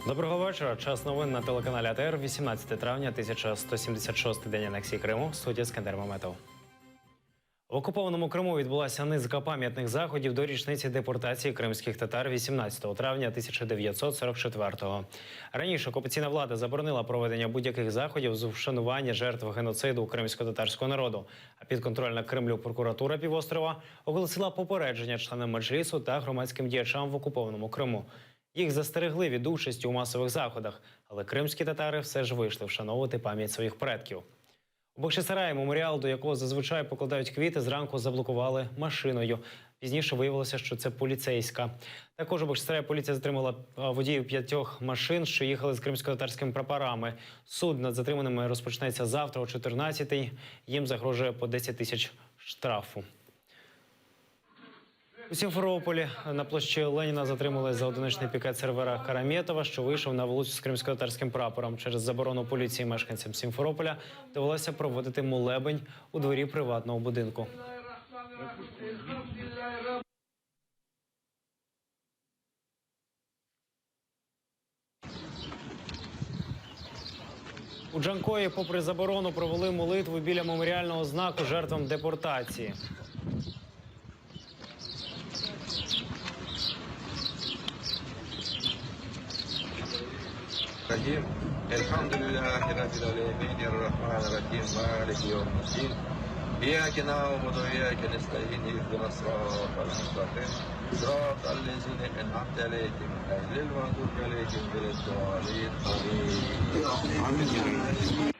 Доброго вечора. Час новин на телеканалі АТР. 18 травня, 1176-й день анексії Криму. Студія Скандер Маметов. В окупованому Криму відбулася низка пам'ятних заходів до річниці депортації кримських татар 18 травня 1944-го. Раніше окупаційна влада заборонила проведення будь-яких заходів з вшанування жертв геноциду кримсько-татарського народу. А підконтрольна Кремлю прокуратура півострова оголосила попередження членам меджлісу та громадським діячам в окупованому Криму. Їх застерегли від участі у масових заходах, але кримські татари все ж вийшли вшановувати пам'ять своїх предків. У Бахчисараї меморіал, до якого зазвичай покладають квіти, зранку заблокували машиною. Пізніше виявилося, що це поліцейська. Також у Бахчисараї поліція затримала водіїв 5 машин, що їхали з кримсько-татарськими прапорами. Суд над затриманими розпочнеться завтра о 14-й. Їм загрожує по 10 тисяч штрафу. У Сімферополі на площі Леніна затримали за одиночний пікет сервера Караметова, що вийшов на вулицю з кримсько-татарським прапором. Через заборону поліції мешканцям Сімферополя довелося проводити молебень у дворі приватного будинку. У Джанкої, попри заборону, провели молитву біля меморіального знаку жертвам депортації. Elhamdülillahi Rabbil alemin, Errahmanirrahim, Maliki yevmiddin. İyyake na'budu ve iyyake nestaîn, ihdinas sıratal mustaqim. Sıratal lezîne en'amte aleyhim, ghayril mağdûbi aleyhim veleddâlin. Амінь.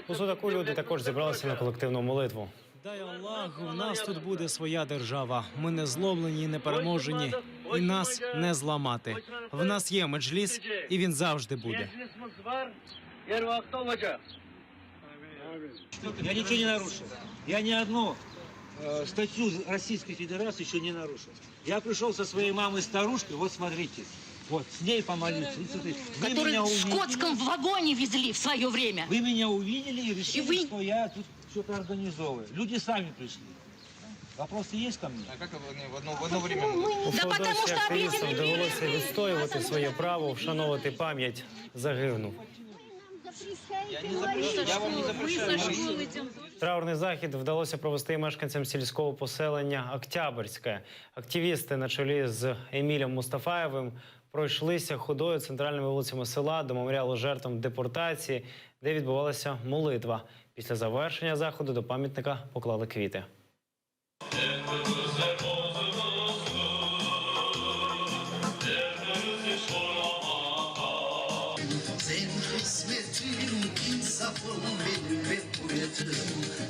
У Судаку люди також зібралися на колективну молитву. Дай Аллах, в нас тут буде своя держава. Ми не зломлені, не переможені, і нас не зламати. В нас є меджліс, і він завжди буде. Я ничего не нарушил. Я ни одну статью Российской Федерации еще не нарушил. Я пришел со своей мамой-старушкой, вот смотрите, вот с ней помолиться. Который в шкотском вагоне везли в свое время. Вы меня увидели и решили, что я тут что-то организовываю. Люди сами пришли. Вопросы есть ко мне? А как в одно время? У Феодосії активістам довелося відстоювати своє право вшановувати пам'ять загиблих. Я вам не запрещаю. Траурний захід вдалося провести мешканцям сільського поселення Октябрьське. Активісти на чолі з Емілем Мустафаєвим пройшлися ходою центральними вулицями села до меморіалу жертвам депортації, де відбувалася молитва. Після завершення заходу до пам'ятника поклали квіти.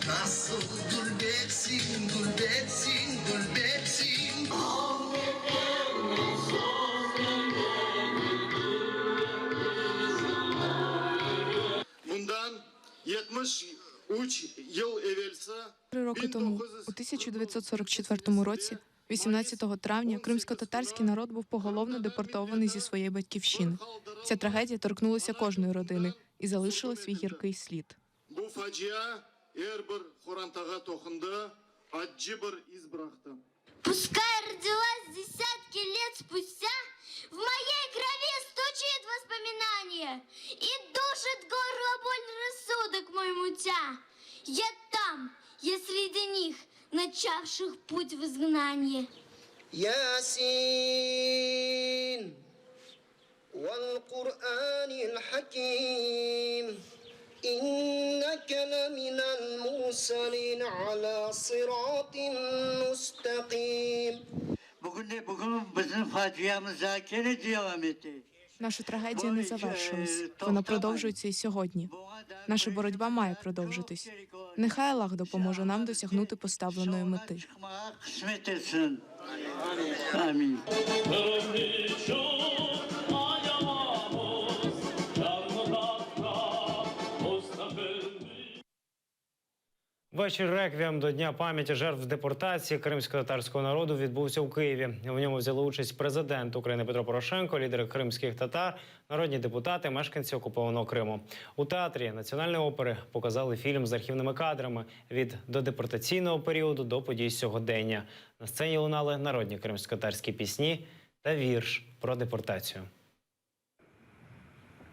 Nasıl gülbeksin, gülbeksin, gülbeksin. Bundan 73 yıl evvelsa 3 роки тому, у 1944 році, 18 травня, кримсько-татарський народ був поголовно депортований зі своєї батьківщини. Ця трагедія торкнулася кожної родини і залишила свій гіркий слід. bu facia her bir Xorantaga to'qindi, acı bir iz bıraktı. Пускай родилась десятки лет спустя, в моей крови стучит воспоминание и душит горло боль рассудок мой мутя. Я там, я среди них, начавших путь в изгнание. Yasin wal Qur'anil Hakim. إنك لمن المرسلين على صراط مستقيم. Bugün bizim faciamız zakere devam etti. Наша трагедія не завершилась. Вона продовжується і сьогодні. Наша боротьба має продовжитись. Нехай Аллах допоможе нам досягнути поставленої мети. Амінь. Вечір реквієм до Дня пам'яті жертв депортації кримсько-татарського народу відбувся у Києві. В ньому взяли участь президент України Петро Порошенко, лідери кримських татар, народні депутати, мешканці окупованого Криму. У театрі Національної опери показали фільм з архівними кадрами від додепортаційного періоду до подій сьогодення. На сцені лунали народні кримсько-татарські пісні та вірш про депортацію.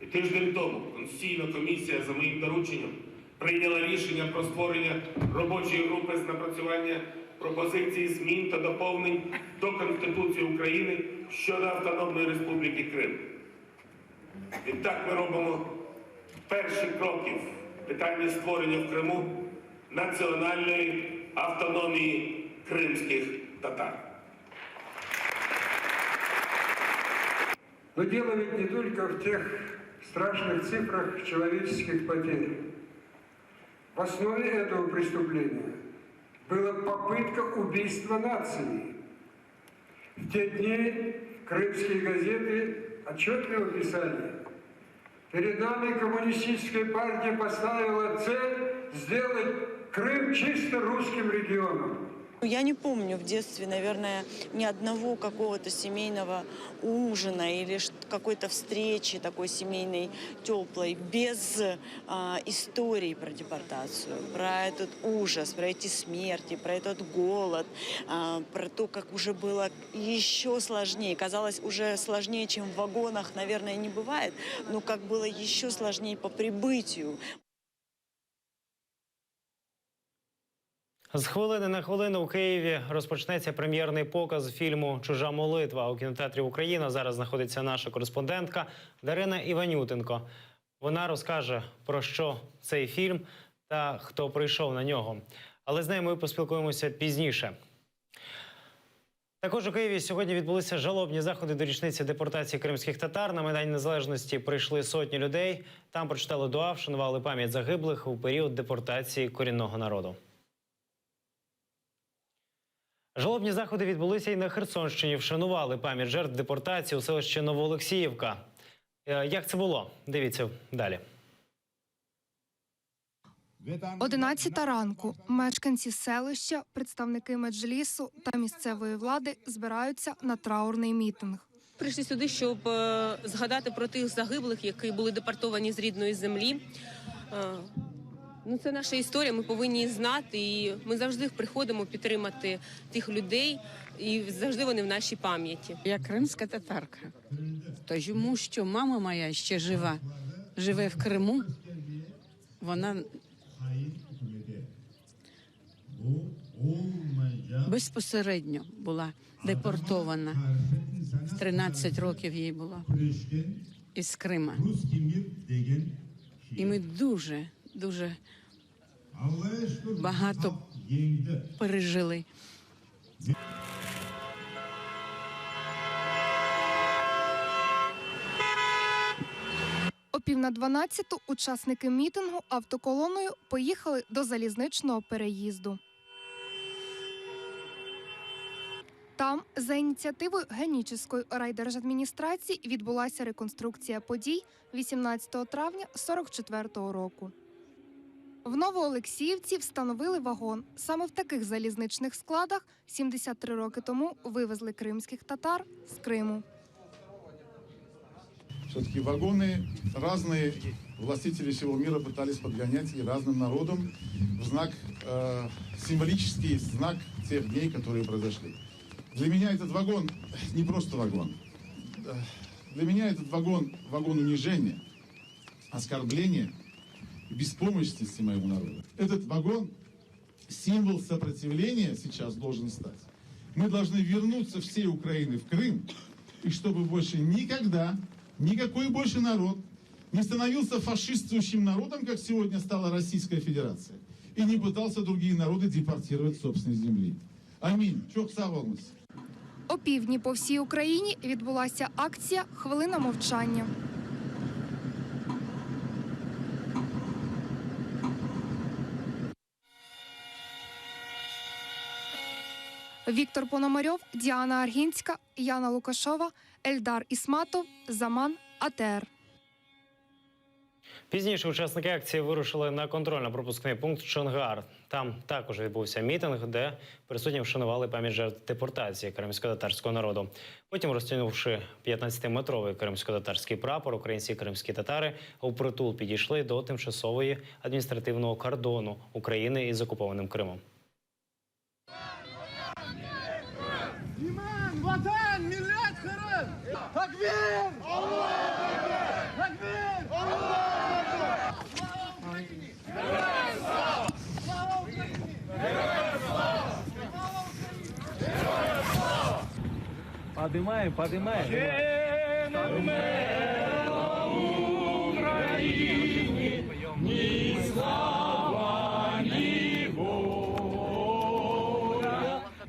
І тиждень тому Конституційна комісія за моїм дорученням прийняла рішення про створення робочої групи з напрацювання пропозицій змін та доповнень до Конституції України щодо Автономної Республіки Крим. Відтак ми робимо перші кроки в питанні створення в Криму національної автономії кримських татар. Но дело ведь не только в тех страшных цифрах человеческих потерь. В основе этого преступления была попытка убийства нации. В те дни крымские газеты отчетливо писали: перед нами коммунистическая партия поставила цель сделать Крым чисто русским регионом. Я не помню в детстве, наверное, ни одного какого-то семейного ужина или какой-то встречи такой семейной, теплой, без истории про депортацию, про этот ужас, про эти смерти, про этот голод, про то, как уже было еще сложнее. Казалось, уже сложнее, чем в вагонах, наверное, не бывает, но как было еще сложнее по прибытию. З хвилини на хвилину у Києві розпочнеться прем'єрний показ фільму «Чужа молитва». У кінотеатрі «Україна» зараз знаходиться наша кореспондентка Дарина Іванютенко. Вона розкаже, про що цей фільм та хто прийшов на нього. Але з нею ми поспілкуємося пізніше. Також у Києві сьогодні відбулися жалобні заходи до річниці депортації кримських татар. На Майдані Незалежності прийшли сотні людей. Там прочитали дуа, вшанували пам'ять загиблих у період депортації корінного народу. Жалобні заходи відбулися і на Херсонщині. Вшанували пам'ять жертв депортації у селищі Новоолексіївка. Як це було? Дивіться далі. 11 ранку. Мешканці селища, представники меджлісу та місцевої влади збираються на траурний мітинг. Прийшли сюди, щоб згадати про тих загиблих, які були депортовані з рідної землі. Це наша історія, ми повинні її знати, і ми завжди приходимо підтримати тих людей, і завжди вони в нашій пам'яті. Я кримська татарка, тому що мама моя ще жива, живе в Криму, вона безпосередньо була депортована, 13 років їй було, із Крима. І ми дуже багато пережили. О 11:50 учасники мітингу автоколоною поїхали до залізничного переїзду. Там, за ініціативою Генічеської райдержадміністрації, відбулася реконструкція подій 18 травня 1944 року. В Новоолексіївці встановили вагон. Саме в таких залізничних складах 73 роки тому вивезли кримських татар з Криму. Все-таки вагоны разные властители всего мира пытались подгонять и разным народам в знак, символический знак тех дней, которые произошли. Для меня этот вагон не просто вагон. Для меня этот вагон унижения, оскорбления, беспомощности моего народа. Этот вагон символ сопротивления сейчас должен стать. Мы должны вернуться всей Украины в Крым, и чтобы больше никогда никакой больше народ не становился фашистующим народом, как сегодня стала Российская Федерация, и не пытался другие народы депортировать с собственной земли. Аминь. Çok sağ olun. О півдні по всій Україні відбулася акція «Хвилина мовчання». Віктор Пономарьов, Діана Аргінська, Яна Лукашова, Ельдар Ісматов, Заман, АТР. Пізніше учасники акції вирушили на контрольно-пропускний пункт Чонгар. Там також відбувся мітинг, де присутні вшанували пам'ять жертв депортації кримсько-татарського народу. Потім, розтягнувши 15-метровий кримсько-татарський прапор, українці і кримські татари впритул підійшли до тимчасової адміністративного кордону України із окупованим Кримом. Vatan, millet, Kırım! Takbir! Allah! Takbir! Поднимаем, поднимаем.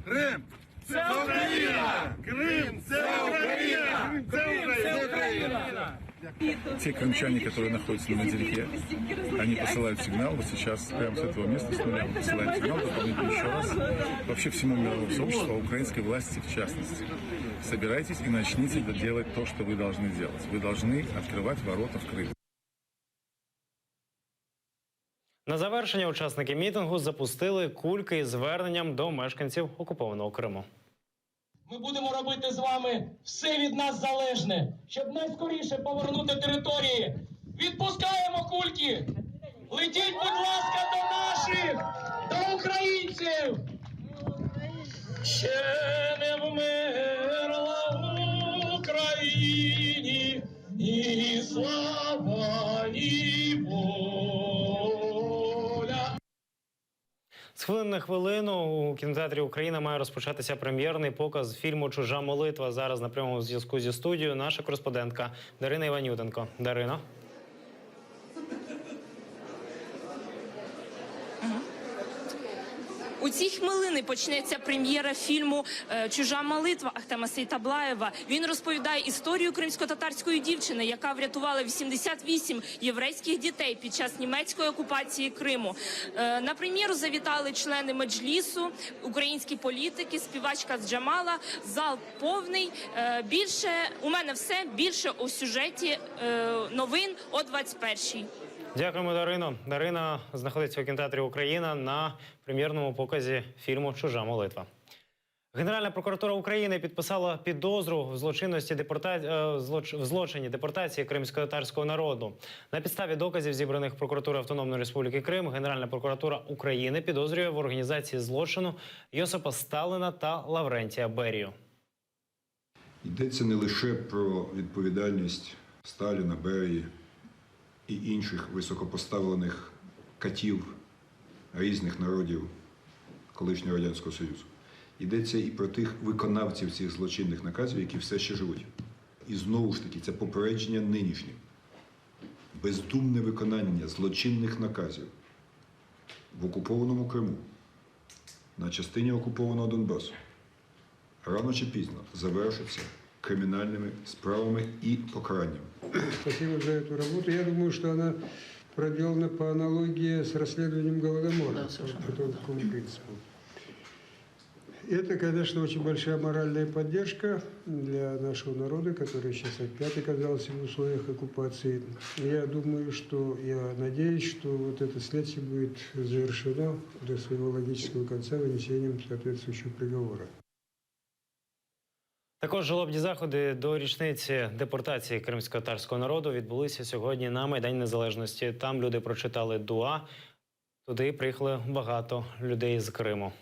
Крим – це Україна! Крим – це Україна! Це Україна! Те крымчане, которые находятся на материке, они посылают сигнал, вот сейчас прямо с этого места, с нуля, мы посылаем сигнал дополнительно еще раз, вообще всему мировому сообществу, украинской власти в частности. Собирайтесь и начните делать то, что вы должны делать. Вы должны открывать ворота в Крым. На завершення учасники мітингу запустили кульки із зверненням до мешканців окупованого Криму. Ми будемо робити з вами все від нас залежне, щоб найскоріше повернути території. Відпускаємо кульки! Летіть, будь ласка, до наших, до українців! Ще не вмерла в Україні ні слава, ні воля. З хвилини на хвилину у кінотеатрі «Україна» має розпочатися прем'єрний показ фільму «Чужа молитва». Зараз на прямому зв'язку зі студією наша кореспондентка Дарина Іванютенко. Дарино. У ці хвилини почнеться прем'єра фільму «Чужа молитва» Ахтема Сейтаблаєва. Він розповідає історію кримсько-татарської дівчини, яка врятувала 88 єврейських дітей під час німецької окупації Криму. На прем'єру завітали члени Меджлісу, українські політики, співачка з Джамала. Зал повний. У мене все. Більше у сюжеті новин о 21-й. Дякуємо, Дарино. Дарина знаходиться у кінотеатрі «Україна» на прем'єрному показі фільму «Чужа молитва». Генеральна прокуратура України підписала підозру в злочині депортації кримсько-татарського народу. На підставі доказів, зібраних прокуратурою Автономної Республіки Крим, Генеральна прокуратура України підозрює в організації злочину Йосипа Сталіна та Лаврентія Берію. Йдеться не лише про відповідальність Сталіна, Берії і інших високопоставлених катів різних народів колишнього Радянського Союзу. Йдеться і про тих виконавців цих злочинних наказів, які все ще живуть. І знову ж таки, це попередження нинішнім. Бездумне виконання злочинних наказів в окупованому Криму, на частині окупованого Донбасу, рано чи пізно завершиться криминальными справами и покаранием. Спасибо за эту работу. Я думаю, что она проделана по аналогии с расследованием Голодомора, по такому принципу. Это, конечно, очень большая моральная поддержка для нашего народа, который сейчас опять оказался в условиях оккупации. Я думаю, я надеюсь, что вот это следствие будет завершено до своего логического конца вынесением соответствующего приговора. Також жалобні заходи до річниці депортації кримсько-татарського народу відбулися сьогодні на Майдані Незалежності. Там люди прочитали дуа. Туди приїхали багато людей з Криму.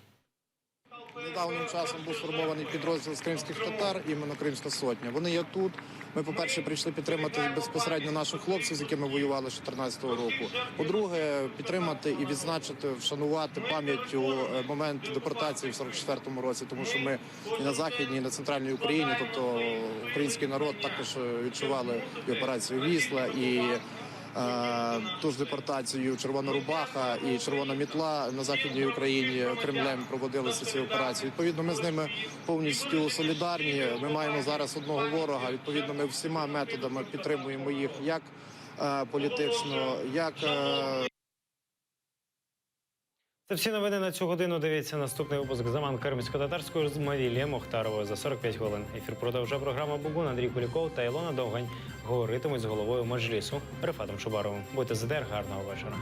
Недавнім часом був сформований підрозділ з кримських татар, іменно Кримська сотня. Вони є тут. Ми, по-перше, прийшли підтримати безпосередньо наших хлопців, з якими воювали з 2014 року. По-друге, підтримати і відзначити, вшанувати пам'яттю момент депортації в 44-му році, тому що ми і на Західній, і на Центральній Україні, тобто український народ також відчували і операцію «Вісла», і ту ж депортацію Червона Рубаха і Червона Мітла на Західній Україні Кремлем проводилися ці операції. Відповідно, ми з ними повністю солідарні. Ми маємо зараз одного ворога. Відповідно, ми всіма методами підтримуємо їх як політично, як... Це всі новини на цю годину. Дивіться наступний випуск «Заман кримсько-татарської» з Мавілією Мохтаровою за 45 хвилин. Ефір продовжує програма «Бугун», Андрій Куліков та Ілона Довгань говоритимуть з головою Меджлісу Рефатом Чубаровим. Будьте ЗДР, гарного вечора.